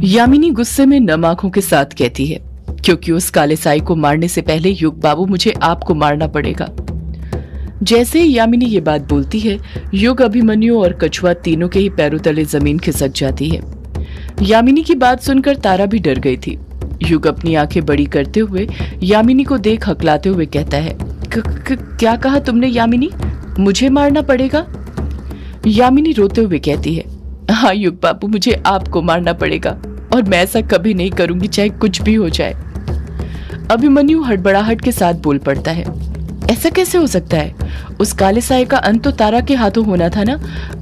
यामिनी गुस्से में नम आंखों के साथ कहती है, क्योंकि उस काले साई को मारने से पहले युग बाबू मुझे आपको मारना पड़ेगा। जैसे ही यामिनी ये बात बोलती है, युग, अभिमन्यु और कछुआ तीनों के ही पैरों तले जमीन खिसक जाती है। यामिनी की बात सुनकर तारा भी डर गई थी। युग अपनी आंखें बड़ी करते हुए यामिनी को देख हकलाते हुए कहता है, क्या कहा तुमने यामिनी? मुझे मारना पड़ेगा? यामिनी रोते हुए कहती है, हाँ युग बाबू, मुझे आपको मारना पड़ेगा और मैं ऐसा कभी नहीं करूंगी, चाहे कुछ भी हो जाए। अभिमन्यु हड़बड़ाहट के साथ बोल पड़ता है, ऐसा कैसे हो सकता है? उस काले साए का अंत तो तारा के हाथों होना था ना।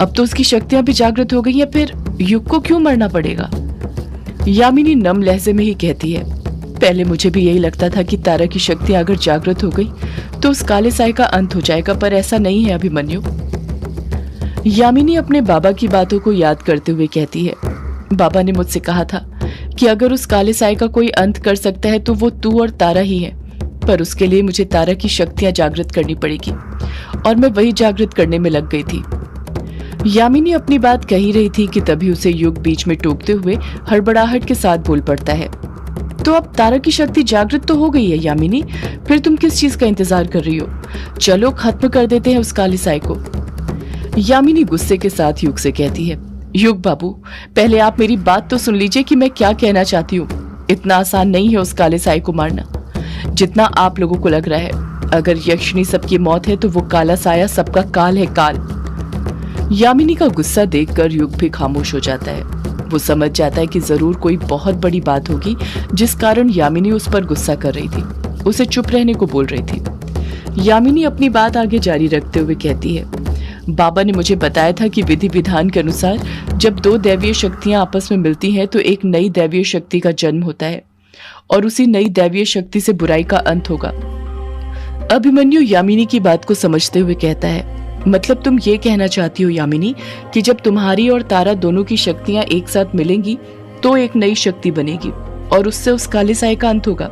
अब तो उसकी शक्तियां भी जागृत हो गई हैं, फिर युग को क्यों मरना पड़ेगा? यामिनी नम लहजे में ही कहती है, पहले मुझे भी यही लगता था कि तारा की शक्तियां अगर जागृत हो गई तो उस काले साए का अंत हो जाएगा, पर ऐसा नहीं है अभिमन्यु। यामिनी अपने बाबा की बातों को याद करते हुए कहती है, बाबा ने मुझसे कहा था कि अगर उस काले साए का कोई अंत कर सकता है तो वो तू और तारा ही है, पर उसके लिए मुझे तारा की शक्तियां जागृत करनी पड़ेगी और मैं वही जागृत करने में लग गई थी। यामिनी अपनी बात कह ही रही थी कि तभी उसे युग बीच में टोकते हुए हड़बड़ाहट के साथ बोल पड़ता है, तो अब तारा की शक्ति जागृत तो हो गई है यामिनी, फिर तुम किस चीज का इंतजार कर रही हो? चलो खत्म कर देते हैं उस काले साए को। यामिनी गुस्से के साथ युग से कहती है, युग बाबू, पहले आप मेरी बात तो सुन लीजिए कि मैं क्या कहना चाहती हूँ। इतना आसान नहीं है उस काले साए को मारना जितना आप लोगों को लग रहा है। अगर यक्षिणी सबकी मौत है तो वो काला साया सबका काल है, काल। यामिनी का गुस्सा देखकर युग भी खामोश हो जाता है। वो समझ जाता है कि जरूर कोई बहुत बड़ी बात होगी जिस कारण यामिनी उस पर गुस्सा कर रही थी, उसे चुप रहने को बोल रही थी। यामिनी अपनी बात आगे जारी रखते हुए कहती है, बाबा ने मुझे बताया था कि विधि विधान के अनुसार जब दो दैवीय शक्तियां आपस में मिलती हैं तो एक नई दैवीय शक्ति का जन्म होता है और उसी नई दैवीय शक्ति से बुराई का अंत होगा। अभिमन्यु यामिनी की बात को समझते हुए कहता है, मतलब तुम ये कहना चाहती हो यामिनी कि जब तुम्हारी और तारा दोनों की शक्तियां एक साथ मिलेंगी तो एक नई शक्ति बनेगी और उससे उस काले साए का अंत होगा?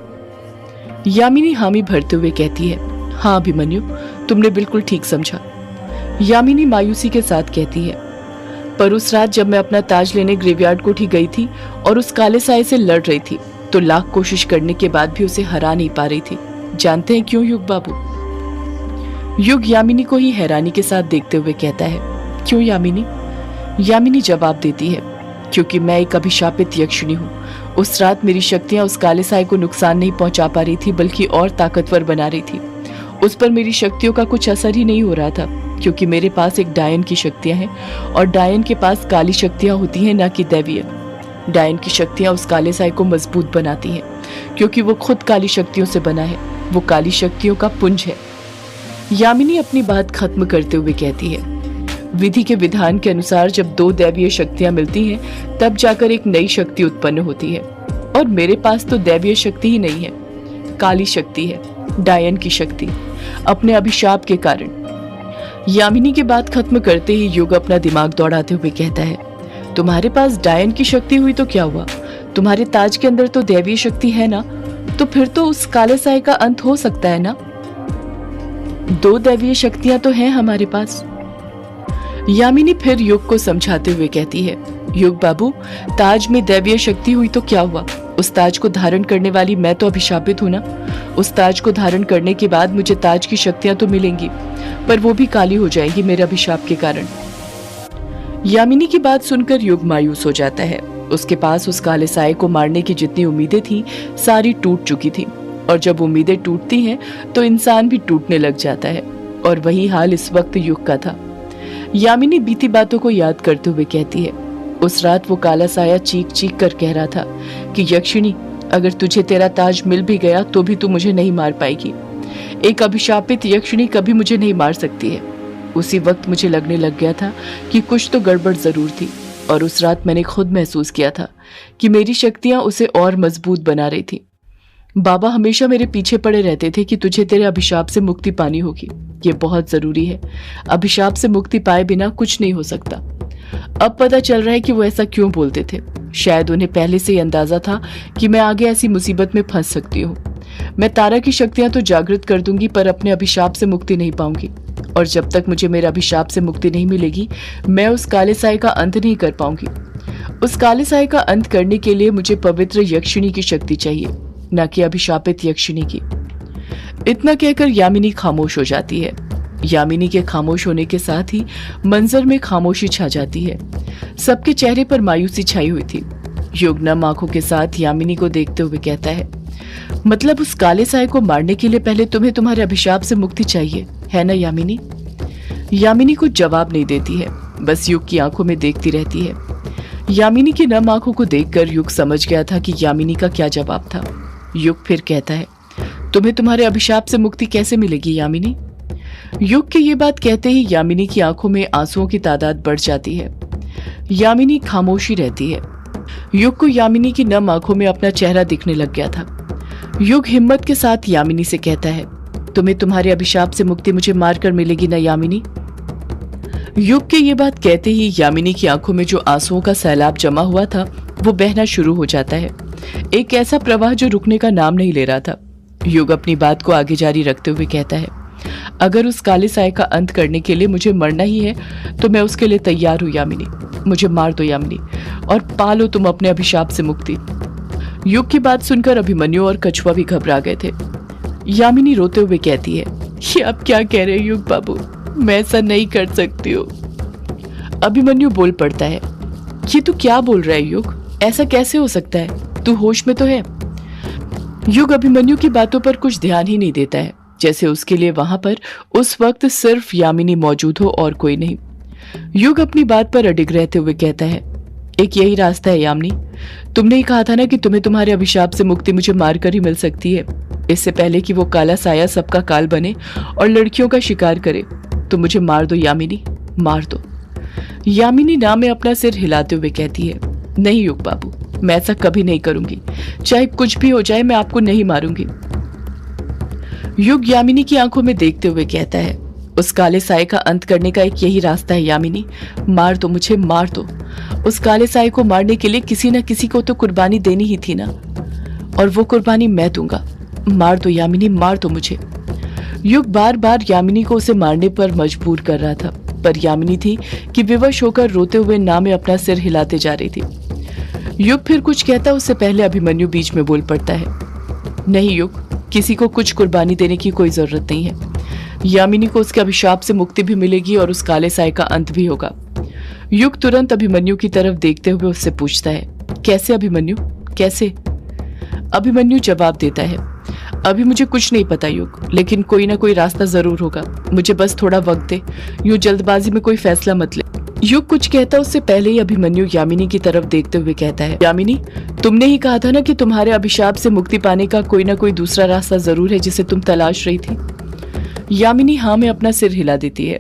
यामिनी हामी भरते हुए कहती है, हाँ अभिमन्यु, तुमने बिल्कुल ठीक समझा। यामिनी मायूसी के साथ कहती है, पर उस रात जब मैं अपना ताज लेने ग्रेवयार्ड कोठी गई थी और उस काले साए से लड़ रही थी तो लाख कोशिश करने के बाद भी उसे हरा नहीं पा रही थी। जानते हैं क्यों युग बाबू? युग यामिनी को ही हैरानी के साथ देखते हुए कहता है, क्यों यामिनी? यामिनी जवाब देती है, क्योंकि मैं एक अभिशापित यक्षिणी हूँ। उस रात मेरी शक्तियां उस काले साए को नुकसान नहीं पहुंचा पा रही थी बल्कि और ताकतवर बना रही थी। उस पर मेरी शक्तियों का कुछ असर ही नहीं हो रहा था, क्योंकि मेरे पास एक डायन की शक्तियां हैं और डायन के पास काली शक्तियां होती हैं, ना कि दैवीय। डायन की शक्तियां उस काले साए को मजबूत बनाती हैं, क्योंकि वो खुद काली शक्तियों से बना है। वो काली शक्तियों का पुंज है। यामिनी अपनी बात खत्म करते हुए कहती है, विधि के विधान के अनुसार जब दो दैवीय शक्तियां मिलती हैं तब जाकर एक नई शक्ति उत्पन्न होती है और मेरे पास तो दैवीय शक्ति ही नहीं है, काली शक्ति है, डायन की शक्ति, अपने अभिशाप के कारण। यामिनी की बात खत्म करते ही युग अपना दिमाग दौड़ाते हुए कहता है, तुम्हारे पास डायन की शक्ति हुई तो क्या हुआ? तुम्हारे ताज के अंदर तो दैवीय शक्ति है ना, तो फिर तो उस काले साए का अंत हो सकता है ना। दो दैवीय शक्तियां तो हैं हमारे पास। यामिनी फिर युग को समझाते हुए कहती है, युग बाबू, ताज में दैवीय शक्ति हुई तो क्या हुआ? उस ताज को धारण करने वाली मैं तो अभिशापित हूं ना। उस ताज को धारण करने के बाद मुझे ताज की शक्तियां तो मिलेंगी, पर वो भी काली हो जाएंगी मेरे अभिशाप के कारण। यामिनी की बात सुनकर युग मायूस हो जाता है। उसके पास उस काले साए को मारने की जितनी उम्मीदें थी सारी टूट चुकी थी, और जब उम्मीदें टूटती हैं तो इंसान भी टूटने लग जाता है, और वही हाल इस वक्त युग का था। यामिनी बीती बातों को याद करते हुए कहती है, उस रात वो काला साया चीख चीख कर कह रहा था कि यक्षिणी, अगर तुझे तेरा ताज मिल भी गया तो भी तू मुझे नहीं मार पाएगी। एक अभिशापित यक्षिणी कभी मुझे नहीं मार सकती है। उसी वक्त मुझे लगने लग गया था कि कुछ तो गड़बड़ जरूर थी, और उस रात मैंने खुद महसूस किया था कि मेरी शक्तियां उसे और मजबूत बना रही थी। बाबा हमेशा मेरे पीछे पड़े रहते थे कि तुझे तेरे अभिशाप से मुक्ति पानी होगी, ये बहुत जरूरी है। अभिशाप से मुक्ति पाए बिना कुछ नहीं हो सकता। अब पता चल रहा है कि वो ऐसा क्यों बोलते थे। शायद उन्हें पहले से ही अंदाजा था कि मैं आगे ऐसी मुसीबत में फंस सकती हूँ। मैं तारा की शक्तियां तो जागृत कर दूंगी, पर अपने अभिशाप से मुक्ति नहीं पाऊंगी, और जब तक मुझे मेरे अभिशाप से मुक्ति नहीं मिलेगी मैं उस काले साए का अंत नहीं कर पाऊंगी। उस काले साए का अंत करने के लिए मुझे पवित्र यक्षिणी की शक्ति चाहिए, न कि अभिशापित यक्षिणी की। इतना कहकर यामिनी खामोश हो जाती है। यामिनी के खामोश होने के साथ ही मंजर में खामोशी छा जाती है। सबके चेहरे पर मायूसी छाई हुई थी। युग नम आंखों के साथ यामिनी को देखते हुए कहता है, मतलब उस काले साए को मारने के लिए पहले तुम्हें तुम्हारे अभिशाप से मुक्ति चाहिए, है ना यामिनी? यामिनी कुछ जवाब नहीं देती है, बस युग की आंखों में देखती रहती है। यामिनी की नम आंखों को देखकर युग समझ गया था कि यामिनी का क्या जवाब था। युग फिर कहता है, तुम्हें तुम्हारे अभिशाप से मुक्ति कैसे मिलेगी यामिनी? युग की ये बात कहते ही यामिनी की आंखों में आंसुओं की तादाद बढ़ जाती है। यामिनी खामोशी रहती है। युग को यामिनी की नम आंखों में अपना चेहरा दिखने लग गया था। युग हिम्मत के साथ यामिनी से कहता है, तुम्हें तुम्हारे अभिशाप से मुक्ति मुझे मारकर मिलेगी ना यामिनी? युग के ये बात कहते ही यामिनी की आंखों में जो आंसुओं का सैलाब जमा हुआ था वो बहना शुरू हो जाता है, एक ऐसा प्रवाह जो रुकने का नाम नहीं ले रहा था। युग अपनी बात को आगे जारी रखते हुए कहता है, अगर उस काले साए का अंत करने के लिए मुझे मरना ही है तो मैं उसके लिए तैयार हूं यामिनी। मुझे मार दो यामिनी और पालो तुम अपने अभिशाप से मुक्ति। युग की बात सुनकर अभिमन्यु और कछुआ भी घबरा गए थे। यामिनी रोते हुए कहती है, ये आप क्या कह रहे हैं युग बाबू, मैं ऐसा नहीं कर सकती हूँ। अभिमन्यु बोल पड़ता है, ये तू क्या बोल रहा है युग, ऐसा कैसे हो सकता है, तू होश में तो है? युग अभिमन्यु की बातों पर कुछ ध्यान ही नहीं देता है, जैसे उसके लिए वहां पर उस वक्त सिर्फ यामिनी मौजूद हो और कोई नहीं। युग अपनी बात पर अडिग रहते हुए कहता है, एक यही रास्ता है यामिनी, तुमने ही कहा था ना कि तुम्हें तुम्हारे अभिशाप से मुक्ति मुझे मारकर ही मिल सकती है। इससे पहले कि वो काला साया सबका काल बने और लड़कियों का शिकार करे, तो मुझे मार दो यामिनी, मार दो। यामिनी ना में अपना सिर हिलाते हुए कहती है, नहीं युग बाबू, मैं ऐसा कभी नहीं करूंगी, चाहे कुछ भी हो जाए मैं आपको नहीं मारूंगी। युग यामिनी की आंखों में देखते हुए कहता है, उस काले साए का अंत करने का एक यही रास्ता है यामिनी, मार दो मुझे, मार दो। उस काले साए को मारने के लिए किसी न किसी को तो कुर्बानी देनी ही थी ना, और वो कुर्बानी मैं दूंगा। मार दो यामिनी, मार दो मुझे। युग बार बार यामिनी को उसे मारने पर मजबूर कर रहा था, पर यामिनी थी कि विवश होकर रोते हुए ना में अपना सिर हिलाते जा रही थी। युग फिर कुछ कहता उससे पहले अभिमन्यु बीच में बोल पड़ता है, नहीं युग, किसी को कुछ कुर्बानी देने की कोई जरूरत नहीं है। यामिनी को उसके अभिशाप से मुक्ति भी मिलेगी और उस काले साए का अंत भी होगा। युग तुरंत अभिमन्यु की तरफ देखते हुए उससे पूछता है, कैसे अभिमन्यु, कैसे? अभिमन्यु जवाब देता है, अभी मुझे कुछ नहीं पता युग, लेकिन कोई ना कोई रास्ता जरूर होगा, मुझे बस थोड़ा वक्त दे, यूं जल्दबाजी में कोई फैसला मत ले। युग कुछ कहता उससे पहले ही अभिमन्यु यामिनी की तरफ देखते हुए कहता है, यामिनी, तुमने ही कहा था ना कि तुम्हारे अभिशाप से मुक्ति पाने का कोई ना कोई दूसरा रास्ता जरूर है जिसे तुम तलाश रही थी। यामिनी हाँ में अपना सिर हिला देती है।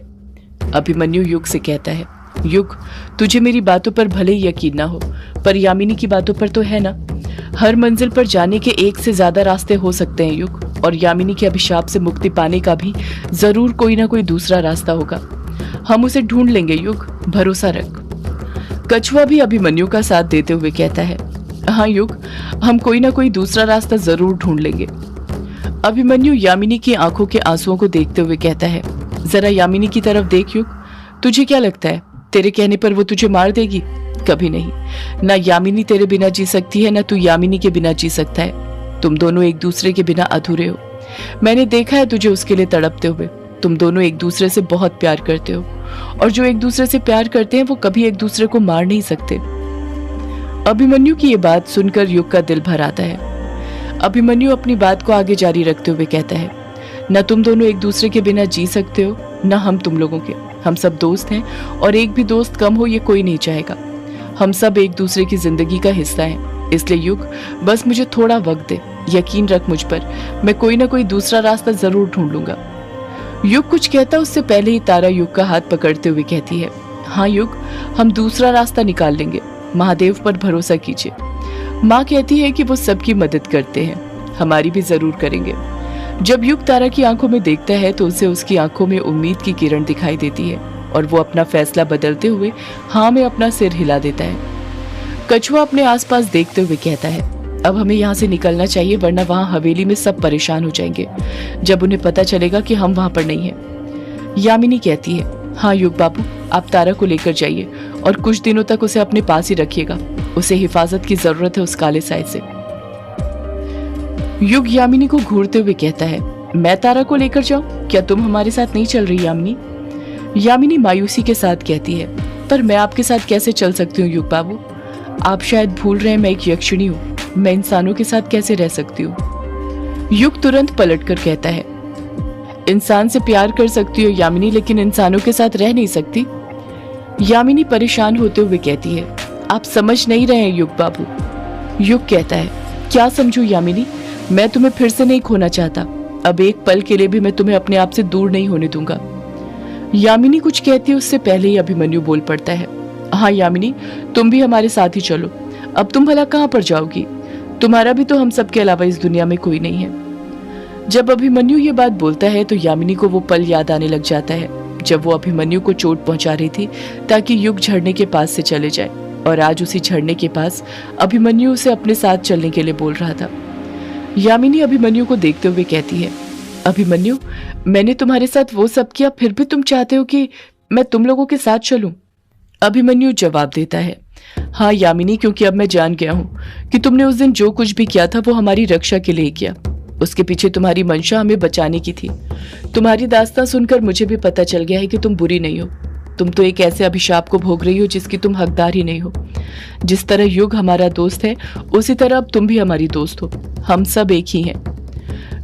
अभिमन्यु युग से कहता है, युग, तुझे मेरी बातों पर भले ही यकीन ना हो, पर यामिनी की बातों पर तो है ना। हर मंजिल पर जाने के एक से ज्यादा रास्ते हो सकते हैं युग, और यामिनी के अभिशाप से मुक्ति पाने का भी जरूर कोई ना कोई दूसरा रास्ता होगा। हम उसे ढूंढ लेंगे युग, भरोसा रख। कछुआ भी अभिमन्यु का साथ देते हुए कहता है, हाँ युग, हम कोई ना कोई दूसरा रास्ता जरूर ढूंढ लेंगे। अभिमन्यु यामिनी की आंखों के आंसुओं को देखते हुए कहता है, जरा यामिनी की तरफ देख युग, तुझे क्या लगता है तेरे कहने पर वो तुझे मार देगी? कभी नहीं। ना यामिनी तेरे बिना जी सकती है, ना तू यामिनी के बिना जी सकता है। तुम दोनों एक दूसरे के बिना अधूरे हो। मैंने देखा है तुझे उसके लिए तड़पते हुए। तुम दोनों एक दूसरे से बहुत प्यार करते हो, और जो एक दूसरे से प्यार करते हैं वो कभी एक दूसरे को मार नहीं सकते। अभिमन्यु की ये बात सुनकर युग का दिल भर आता है। अभिमन्यु अपनी बात को आगे जारी रखते हुए कहता है, न तुम दोनों एक दूसरे के बिना जी सकते हो, न हम तुम लोगों के। हम सब दोस्त हैं, और एक भी दोस्त कम हो ये कोई नहीं चाहेगा। हम सब एक दूसरे की जिंदगी का हिस्सा हैं। इसलिए युग, बस मुझे थोड़ा वक्त दे, यकीन रख मुझ पर, मैं कोई ना कोई दूसरा रास्ता जरूर ढूंढ लूंगा। युग कुछ कहता उससे पहले ही तारा युग का हाथ पकड़ते हुए कहती है, हाँ युग, हम दूसरा रास्ता निकाल लेंगे। महादेव पर भरोसा कीजिए। माँ कहती है कि वो सबकी मदद करते हैं, हमारी भी जरूर करेंगे। जब युग तारा की आंखों में देखता है तो उसे उसकी आंखों में उम्मीद की किरण दिखाई देती है, और वो अपना फैसला बदलते हुए हाँ में अपना सिर हिला देता है। कछुआ अपने आसपास देखते हुए कहता है, अब हमें यहाँ से निकलना चाहिए, वरना वहाँ हवेली में सब परेशान हो जाएंगे जब उन्हें पता चलेगा कि हम वहाँ पर नहीं है। यामिनी कहती है, हाँ युग बाबू, आप तारा को लेकर जाइए और कुछ दिनों तक उसे अपने पास ही रखिएगा। उसे हिफाजत की जरूरत है उस काले साए से। युग यामिनी को घूरते हुए कहता है, मैं तारा को लेकर जाऊं? क्या तुम हमारे साथ नहीं चल रही यामिनी? यामिनी मायूसी के साथ कहती है, पर मैं आपके साथ कैसे चल सकती हूँ युग बाबू? आप शायद भूल रहे हैं मैं एक यक्षिणी हूँ, मैं इंसानों के साथ कैसे रह सकती हूँ? युग तुरंत पलटकर कहता है, इंसान से प्यार कर सकती हो यामिनी, लेकिन इंसानों के साथ रह नहीं सकती। यामिनी परेशान होते हुए कहती है, आप समझ नहीं रहे हैं युग बाबू। युग कहता है, क्या समझूं यामिनी? मैं तुम्हें फिर से नहीं खोना चाहता। अब एक पल के लिए भी मैं तुम्हें अपने आप से दूर नहीं होने दूंगा। यामिनी कुछ कहती है उससे पहले ही अभिमन्यु बोल पड़ता है, हाँ यामिनी, तुम भी हमारे साथ ही चलो। अब तुम भला कहाँ पर जाओगी? तुम्हारा भी तो हम सबके अलावा इस दुनिया में कोई नहीं है। जब अभिमन्यु ये बात बोलता है तो यामिनी को वो पल याद आने लग जाता है जब वो अभिमन्यु को चोट पहुंचा रही थी ताकि युग झरने के पास से चले जाए, और आज उसी झरने के पास अभिमन्यु उसे अपने साथ चलने के लिए बोल रहा था। यामिनी अभिमन्यु को देखते हुए कहती है, अभिमन्यु, मैंने तुम्हारे साथ वो सब किया, फिर भी तुम चाहते हो कि मैं तुम लोगों के साथ चलूं? अभिमन्यु जवाब देता है, हाँ यामिनी, क्योंकि अब मैं जान गया हूं कि तुमने उस दिन जो कुछ भी किया था वो हमारी रक्षा के लिए किया। उसके पीछे तुम्हारी मंशा हमें बचाने की थी। तुम्हारी दास्तां सुनकर मुझे भी पता चल गया है कि तुम बुरी नहीं हो। तुम तो एक ऐसे अभिशाप को भोग रही हो जिसकी तुम हकदार ही नहीं हो। जिस तरह युग हमारा दोस्त है, उसी तरह अब तुम भी हमारी दोस्त हो। हम सब एक ही हैं।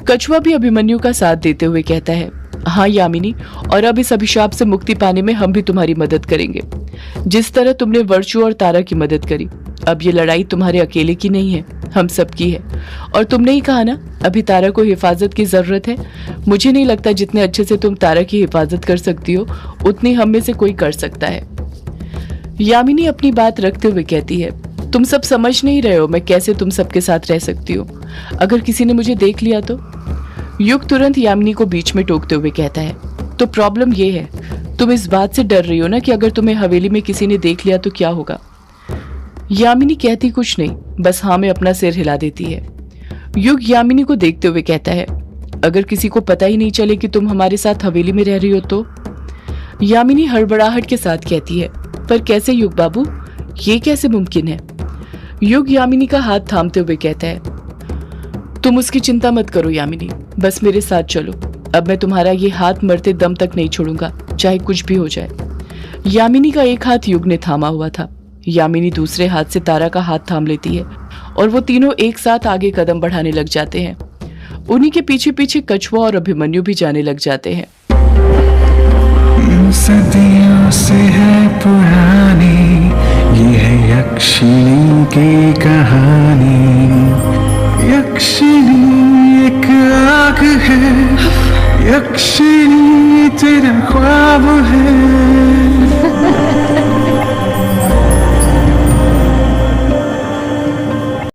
कछुआ भी अभिमन्यु का साथ देते हुए कहता है, हाँ यामिनी, और अब इस अभिशाप से मुक्ति पाने में हम भी तुम्हारी मदद करेंगे, जिस तरह तुमने वर्चू और तारा की मदद करी। अब ये लड़ाई तुम्हारे अकेले की नहीं है, हम सबकी है। और तुमने ही कहा ना, अभी तारा को हिफाजत की जरूरत है। मुझे नहीं लगता जितने अच्छे से तुम तारा की हिफाजत कर सकती हो उतनी हम में से कोई कर सकता है। यामिनी अपनी बात रखते हुए कहती है, तुम सब समझ नहीं रहे हो मैं कैसे तुम सबके साथ रह सकती हूँ। अगर किसी ने मुझे देख लिया तो? युग तुरंत यामिनी को बीच में टोकते हुए कहता है, तो प्रॉब्लम ये है, तुम इस बात से डर रही हो ना कि अगर तुम्हें हवेली में किसी ने देख लिया तो क्या होगा? यामिनी कहती कुछ नहीं, बस हाँ में अपना सिर हिला देती है। युग यामिनी को देखते हुए कहता है, अगर किसी को पता ही नहीं चले कि तुम हमारे साथ हवेली में रह रही हो तो? यामिनी हड़बड़ाहट के साथ कहती है, पर कैसे युग बाबू, ये कैसे मुमकिन है? युग यामिनी का हाथ थामते हुए कहता है, तुम उसकी चिंता मत करो यामिनी, बस मेरे साथ चलो। अब मैं तुम्हारा ये हाथ मरते दम तक नहीं छोड़ूंगा, चाहे कुछ भी हो जाए। यामिनी का एक हाथ युग ने थामा हुआ था। यामिनी दूसरे हाथ से तारा का हाथ थाम लेती है और वो तीनों एक साथ आगे कदम बढ़ाने लग जाते हैं। उन्हीं के पीछे पीछे कछुआ और अभिमन्यु भी जाने लग जाते हैं। सदियों से है पुरानी ये है यक्षिणी की कहानी। यक्षिणी एक आग है, यक्षिणी तेरा ख्वाब है।